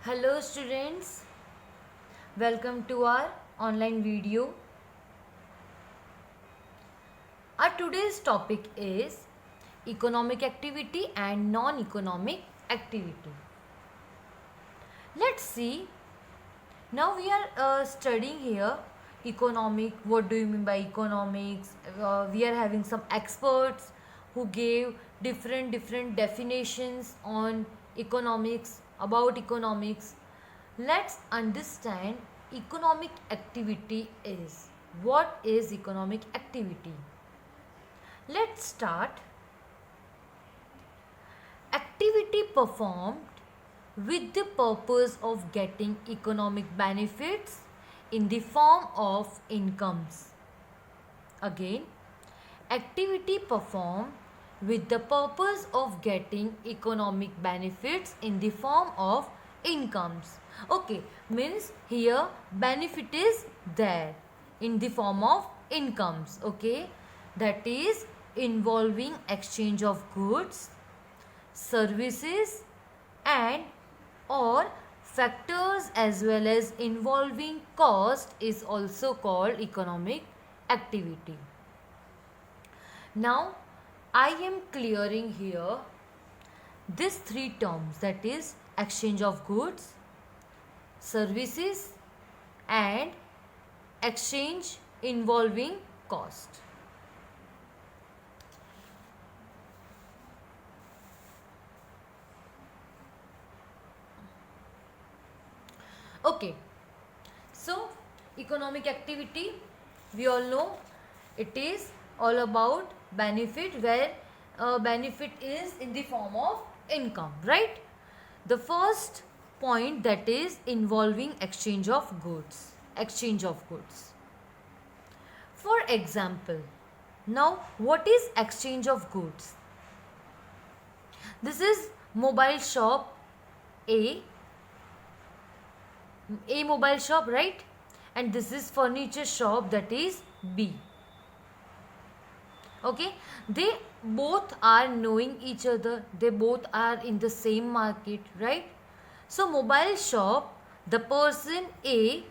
Hello students, welcome to our online video. Our today's topic is economic activity and non-economic activity. Let's see, now we are studying here economic. What do you mean by economics? We are having some experts who gave different definitions on economics, about economics. Let's understand economic activity is. What is economic activity? Let's start. Activity performed with the purpose of getting economic benefits in the form of incomes. Again, activity performed with the purpose of getting economic benefits in the form of incomes. Okay, means here benefit is there in the form of incomes. Okay, that is involving exchange of goods, services and or factors as well as involving cost is also called economic activity. Now I am clearing here these three terms, that is exchange of goods, services and exchange involving cost. Okay, so economic activity, we all know it is all about benefit, where benefit is in the form of income, right? The first point, that is involving exchange of goods. Exchange of goods. For example, now what is exchange of goods? This is mobile shop A mobile shop, right? And this is furniture shop, that is B. Okay, they both are knowing each other, they both are in the same market, right? So mobile shop, the person A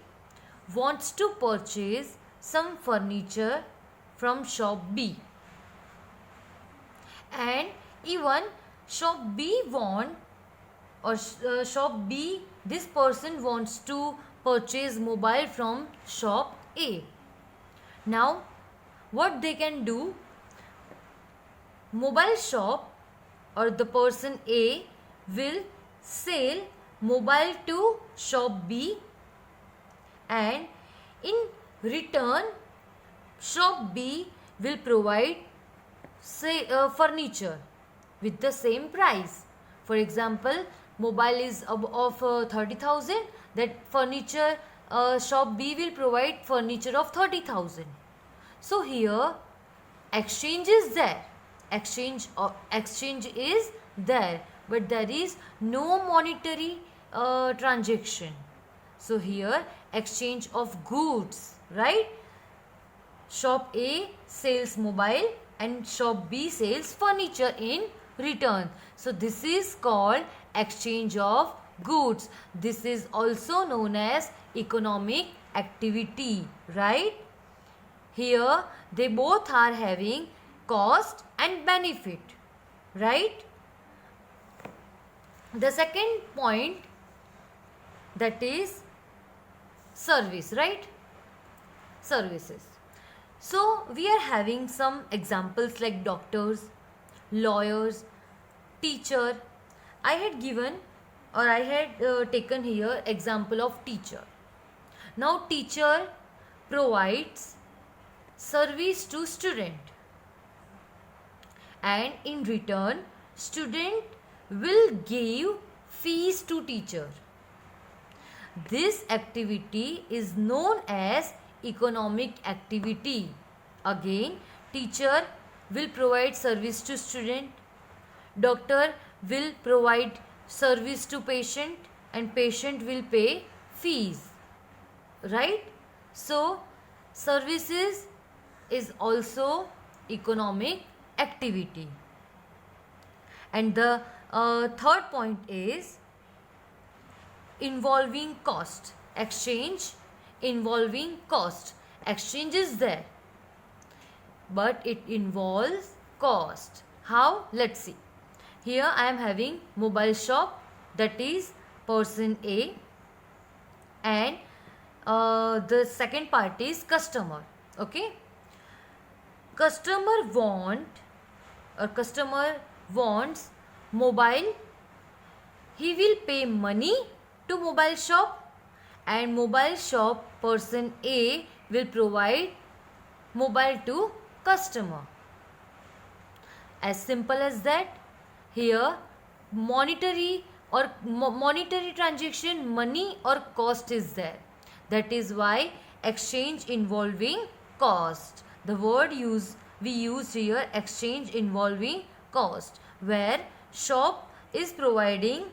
wants to purchase some furniture from shop B, and even shop B want, or shop B, this person wants to purchase mobile from shop A. Now what they can do, mobile shop or the person A will sell mobile to shop B, and in return shop B will provide say furniture with the same price. For example, mobile is of 30,000, that furniture shop B will provide furniture of 30,000. So here exchange is there, exchange is there, but there is no monetary transaction. So here exchange of goods, right? Shop A sells mobile and shop B sells furniture in return. So this is called exchange of goods. This is also known as economic activity, right? Here they both are having cost and benefit, right? The second point, that is service, right? Services. So we are having some examples like doctors, lawyers, teacher. I had given, or I had taken here example of teacher. Now teacher provides service to student, and in return student will give fees to teacher. This activity is known as economic activity. Again, teacher will provide service to student, doctor will provide service to patient, and patient will pay fees, right? So services is also economic activity. And the third point is involving cost. Exchange involving cost. Exchange is there, but it involves cost. How? Let's see. Here I am having mobile shop, that is person A, and the second party is customer. Okay, customer wants mobile. He will pay money to mobile shop, and mobile shop person A will provide mobile to customer. As simple as that. Here monetary transaction, money or cost is there. That is why exchange involving cost. The word we use here, exchange involving cost, where shop is providing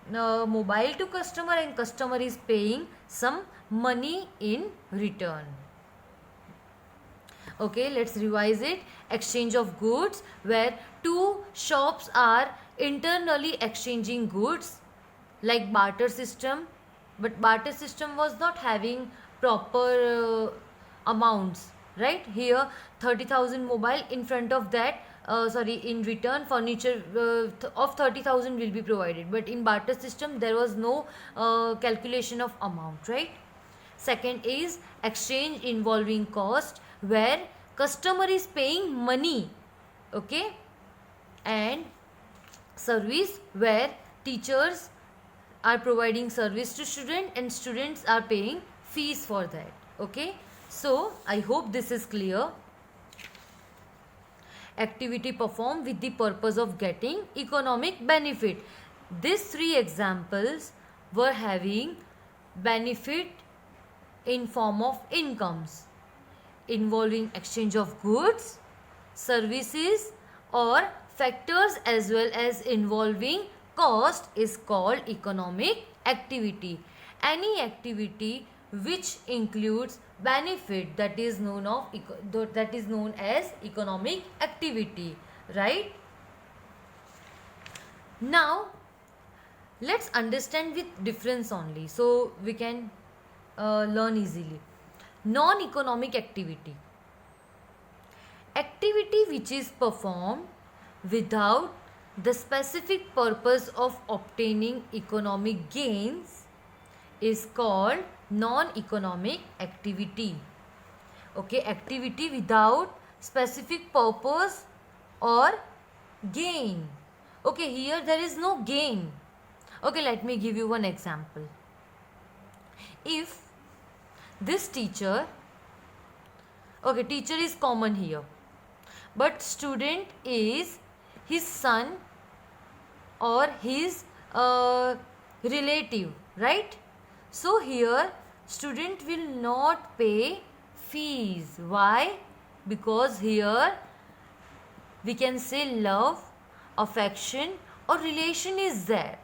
mobile to customer and customer is paying some money in return. Okay, let's revise it. Exchange of goods, where two shops are internally exchanging goods, like barter system, but barter system was not having proper amounts, right? Here 30,000 mobile, in front of that in return furniture of 30,000 will be provided, but in barter system there was no calculation of amount, right? Second is exchange involving cost, where customer is paying money, okay, and service, where teachers are providing service to student and students are paying fees for that. Okay, so I hope this is clear. Activity performed with the purpose of getting economic benefit. These three examples were having benefit in form of incomes, involving exchange of goods, services, or factors as well as involving cost is called economic activity. Any activity which includes benefit, that is known as economic activity, right? Now let's understand with difference only, so we can learn easily. Non-economic activity, activity which is performed without the specific purpose of obtaining economic gains is called non-economic activity. Okay, activity without specific purpose or gain. Okay, here there is no gain. Okay, let me give you one example. If this teacher, okay, teacher is common here, but student is his son or his relative, right? So here student will not pay fees. Why? Because here we can say love, affection or relation is there.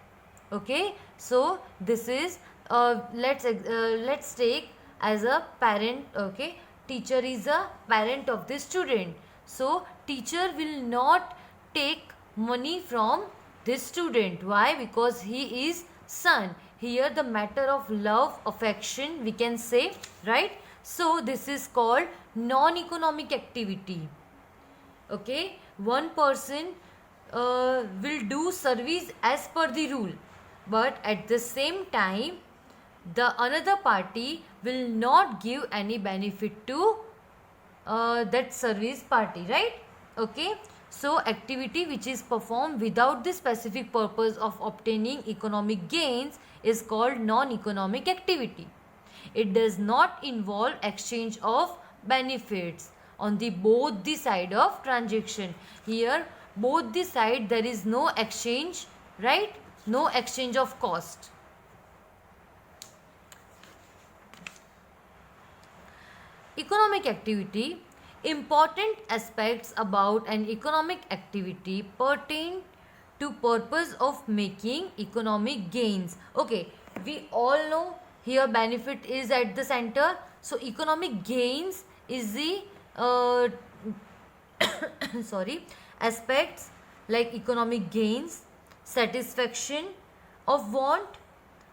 Okay, so this is let's take as a parent. Okay, teacher is a parent of this student, so teacher will not take money from this student. Why? Because he is son. Here the matter of love, affection we can say, right? So this is called non-economic activity. Okay, one person will do service as per the rule, but at the same time the another party will not give any benefit to that service party, right? Okay, so activity which is performed without the specific purpose of obtaining economic gains is called non-economic activity. It does not involve exchange of benefits on the both the side of transaction. Here both the side there is no exchange, right? No exchange of cost. Economic activity. Important aspects about an economic activity pertain to purpose of making economic gains. Okay, we all know here benefit is at the center, so economic gains is the aspects like economic gains, satisfaction of want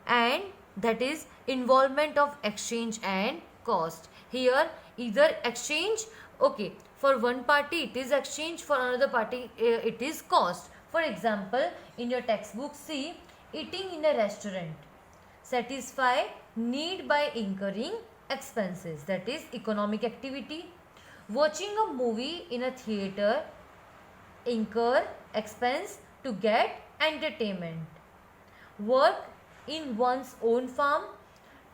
and that is involvement of exchange and cost. Here either exchange, okay, for one party it is exchange, for another party it is cost. For example, in your textbook, see, eating in a restaurant satisfy need by incurring expenses, that is economic activity. Watching a movie in a theater incur expense to get entertainment. Work in one's own farm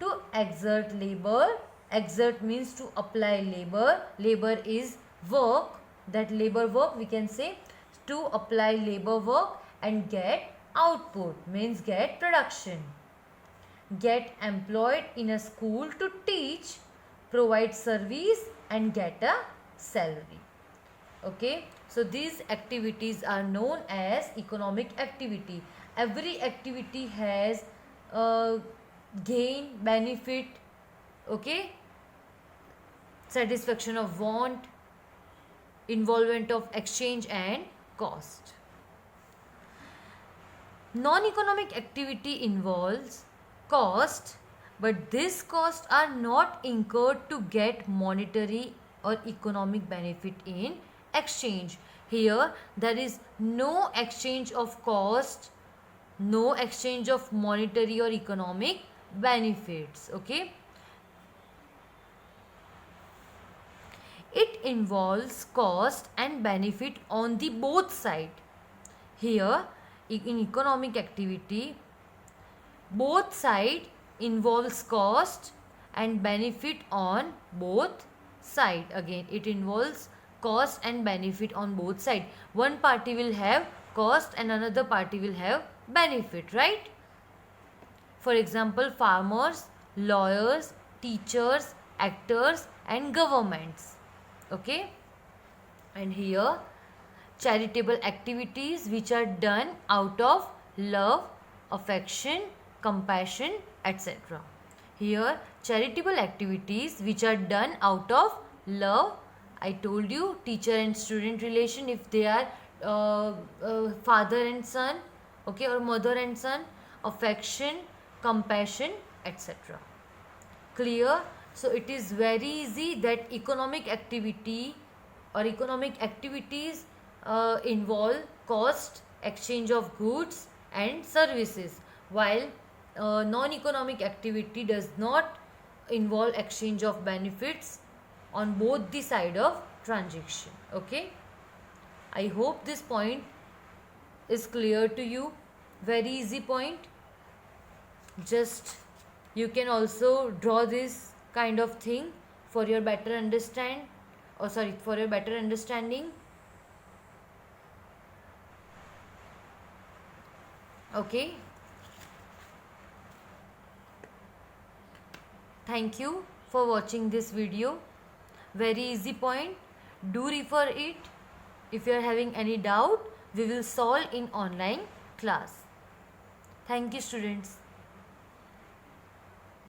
to exert labor. Exert means to apply labor. Labor is work. That labor work we can say to apply labor work, and get output means get production. Get employed in a school to teach, provide service and get a salary. Okay, so these activities are known as economic activity. Every activity has gain, benefit, okay, satisfaction of want, involvement of exchange and cost. Non-economic activity involves cost, but these costs are not incurred to get monetary or economic benefit in exchange. Here there is no exchange of cost, no exchange of monetary or economic benefits. Okay, it involves cost and benefit on the both side. Here in economic activity, both side involves cost and benefit on both side. Again, it involves cost and benefit on both side. One party will have cost and another party will have benefit, right? For example, farmers, lawyers, teachers, actors and governments. Okay, and here charitable activities which are done out of love, affection, compassion, etc. Here charitable activities which are done out of love. I told you teacher and student relation, if they are father and son, okay, or mother and son, affection, compassion, etc. Clear? So it is very easy that economic activity or economic activities involve cost, exchange of goods and services, while non-economic activity does not involve exchange of benefits on both the side of transaction. Okay, I hope this point is clear to you. Very easy point. Just you can also draw this kind of thing for your better for your better understanding. Okay, thank you for watching this video. Very easy point. Do refer it. If you are having any doubt, we will solve in online class. Thank you, students.